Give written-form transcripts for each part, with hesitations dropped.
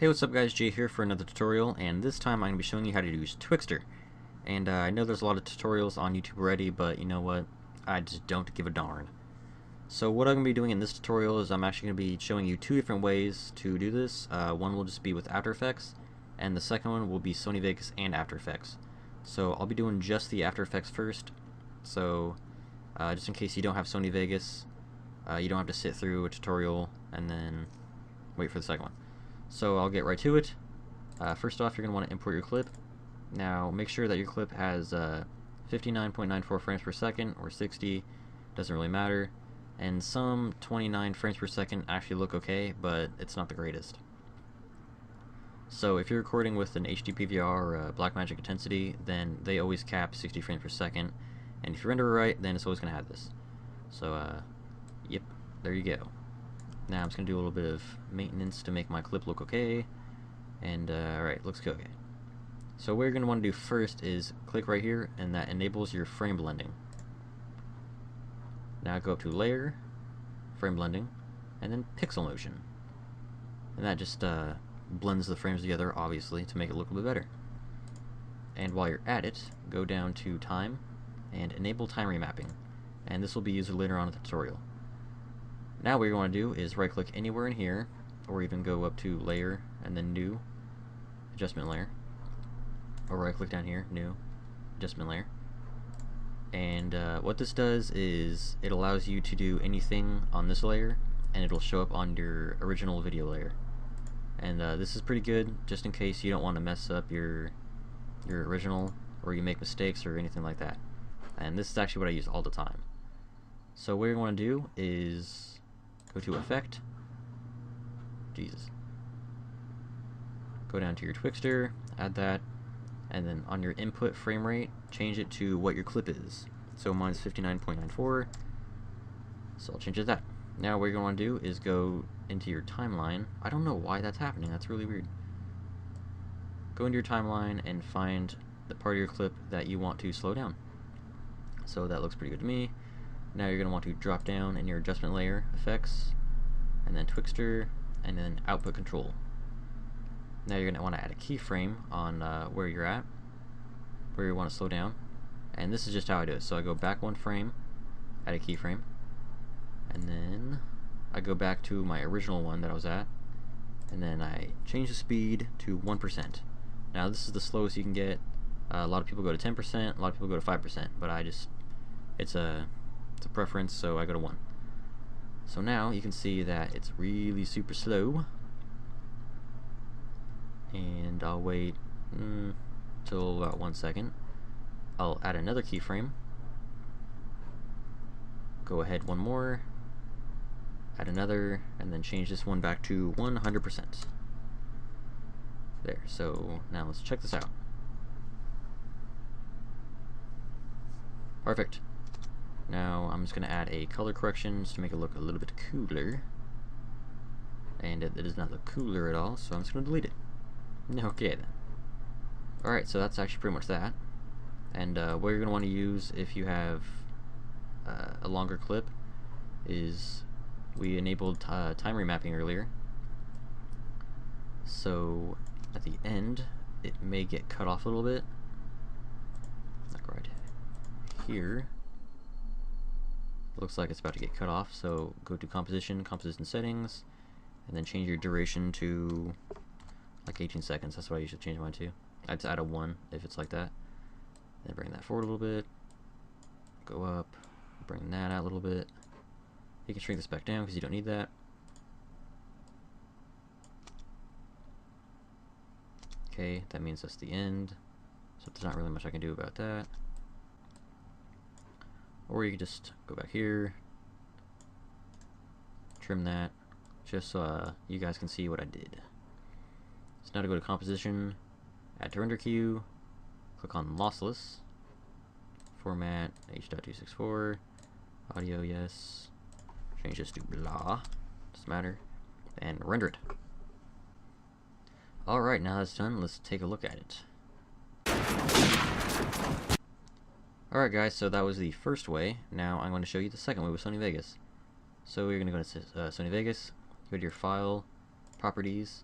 Hey, what's up guys, Jay here for another tutorial, and this time I'm going to be showing you how to use Twixtor. And I know there's a lot of tutorials on YouTube already, but you know what, I just don't give a darn. So what I'm going to be doing in this tutorial is I'm actually going to be showing you two different ways to do this. One will just be with After Effects, and the second one will be Sony Vegas and After Effects. So I'll be doing just the After Effects first, so just in case you don't have Sony Vegas, you don't have to sit through a tutorial and then wait for the second one. So I'll get right to it. First off, you're going to want to import your clip. Now make sure that your clip has 59.94 frames per second or 60, doesn't really matter. And some 29 frames per second actually look okay, but it's not the greatest. So if you're recording with an HD PVR or a Blackmagic Intensity, then they always cap 60 frames per second. And if you render it right, then it's always going to have this. So yep, there you go. Now I'm just going to do a little bit of maintenance to make my clip look okay. And alright, looks good. Okay. So what you're going to want to do first is click right here, and that enables your frame blending. Now go up to Layer, Frame Blending, and then Pixel Motion. And that just blends the frames together, obviously, to make it look a little bit better. And while you're at it, go down to Time, and enable time remapping. And this will be used later on in the tutorial. Now what you want to do is right click anywhere in here, or even go up to Layer and then New Adjustment Layer, or right click down here, New Adjustment Layer. And what this does is it allows you to do anything on this layer, and it'll show up on your original video layer. And this is pretty good just in case you don't want to mess up your original, or you make mistakes or anything like that. And this is actually what I use all the time. So what you want to do is go to Effect, go down to your Twixtor, add that, and then on your input frame rate, change it to what your clip is. So mine's 59.94, so I'll change it to that. Now what you're going to want to do is go into your timeline. I don't know why that's happening, that's really weird. Go into your timeline and find the part of your clip that you want to slow down. So that looks pretty good to me. Now you're going to want to drop down in your adjustment layer, Effects, and then Twixtor, and then Output Control. Now you're going to want to add a keyframe on where you're at, where you want to slow down. And this is just how I do it. So I go back one frame, add a keyframe, and then I go back to my original one that I was at, and then I change the speed to 1%. Now this is the slowest you can get. A lot of people go to 10%, a lot of people go to 5%, but it's a preference, so I go to 1. So now you can see that it's really super slow, and I'll wait till about 1 second. I'll add another keyframe, go ahead one more, add another, and then change this one back to 100%. There, so now let's check this out. Perfect. Now I'm just going to add a color correction just to make it look a little bit cooler. And it does not look cooler at all, so I'm just going to delete it. Okay then. Alright, so that's actually pretty much that. And what you're going to want to use if you have a longer clip is we enabled time remapping earlier. So at the end it may get cut off a little bit. Like right here. Looks like it's about to get cut off, so go to composition settings, and then change your duration to like 18 seconds. That's what I usually change mine to. I'd add a 1 if it's like that. Then bring that forward a little bit, go up, bring that out a little bit. You can shrink this back down because you don't need that. Okay, that means that's the end, so there's not really much I can do about that. Or you can just go back here, trim that, just so you guys can see what I did. So now to go to composition, add to render queue, click on lossless, format H.264, audio yes, change this to blah, doesn't matter, and render it. Alright, now that's done, let's take a look at it. Alright guys, so that was the first way. Now I'm going to show you the second way with Sony Vegas. So you're going to go to Sony Vegas, go to your File, Properties,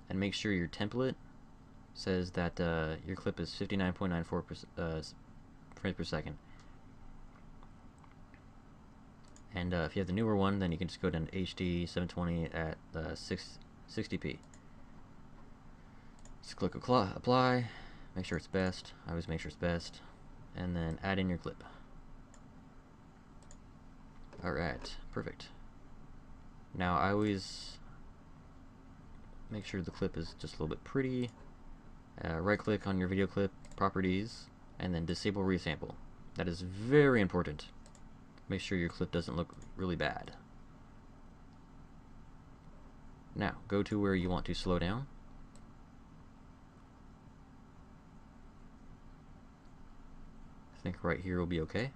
and make sure your template says that your clip is 59.94 frames per second. And if you have the newer one, then you can just go down to HD 720 at 60p. Just click apply, make sure it's best. I always make sure it's best, and then add in your clip. Alright, perfect. Now I always make sure the clip is just a little bit pretty. Right click on your video clip, properties, and then disable resample. That is very important. Make sure your clip doesn't look really bad. Now, go to where you want to slow down. I think right here will be okay.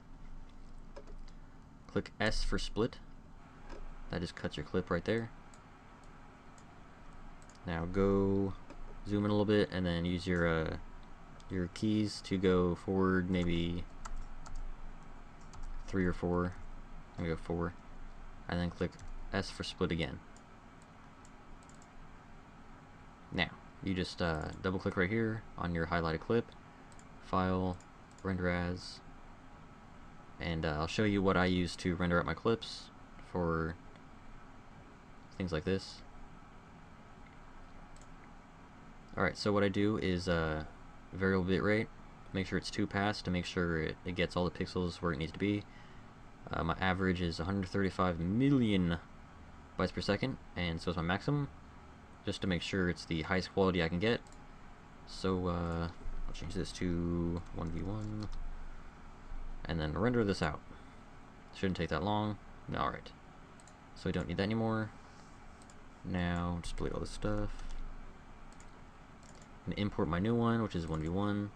Click S for split. That just cuts your clip right there. Now go zoom in a little bit and then use your keys to go forward maybe 3 or 4. I'm gonna go 4, and then click S for split again. Now you just double click right here on your highlighted clip, file, render as, and I'll show you what I use to render out my clips for things like this. Alright, so what I do is variable bitrate, make sure it's 2 pass to make sure it gets all the pixels where it needs to be. My average is 135 million bytes per second, and so is my maximum, just to make sure it's the highest quality I can get. So I'll change this to 1v1, and then render this out. Shouldn't take that long. Alright, so we don't need that anymore. Now just delete all this stuff. I'm going to import my new one, which is 1v1.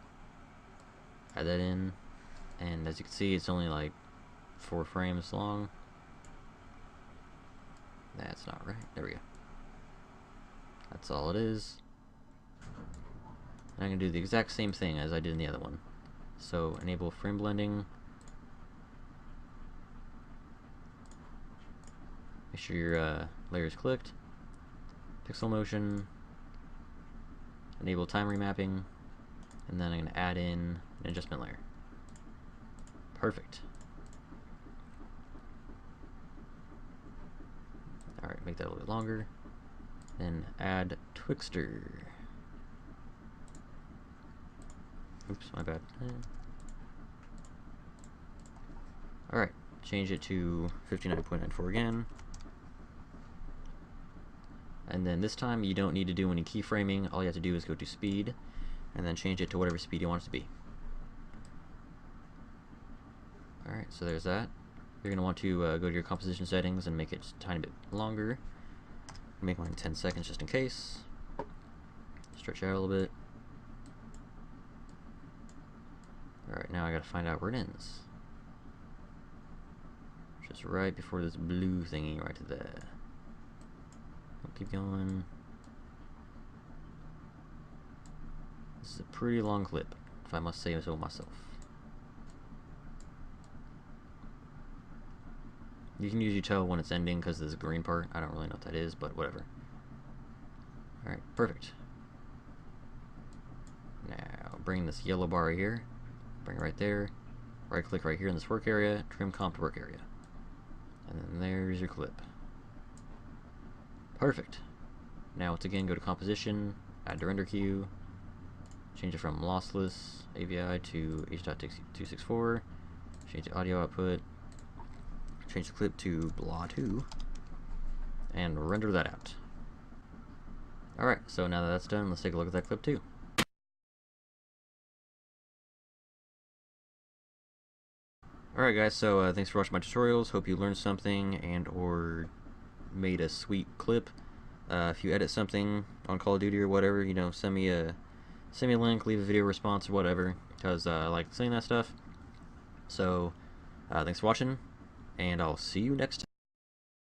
Add that in, and as you can see, it's only like 4 frames long. That's not right. There we go. That's all it is. And I'm going to do the exact same thing as I did in the other one. So enable frame blending. Make sure your layer is clicked. Pixel motion. Enable time remapping. And then I'm going to add in an adjustment layer. Perfect. Alright, make that a little bit longer. Then add Twixtor. Oops, my bad. Alright, change it to 59.94 again. And then this time you don't need to do any keyframing. All you have to do is go to speed and then change it to whatever speed you want it to be. Alright, so there's that. You're going to want to go to your composition settings and make it just a tiny bit longer. Make mine 10 seconds just in case. Stretch out a little bit. Alright, now I gotta find out where it ends. Just right before this blue thingy right there. I'll keep going. This is a pretty long clip, if I must say so myself. You can usually tell when it's ending because there's a green part. I don't really know what that is, but whatever. Alright, perfect. Now, bring this yellow bar right here. Bring it right there. Right click right here in this work area. Trim comp to work area. And then there's your clip. Perfect. Now, once again, go to composition. Add to render queue. Change it from lossless AVI to H.264. Change the audio output. Change the clip to BLA2 and render that out. Alright, so now that that's done, let's take a look at that clip too. Alright guys, so thanks for watching my tutorials. Hope you learned something and or made a sweet clip. If you edit something on Call of Duty or whatever, you know, send me a link, leave a video response or whatever, because I like seeing that stuff. So thanks for watching, and I'll see you next time.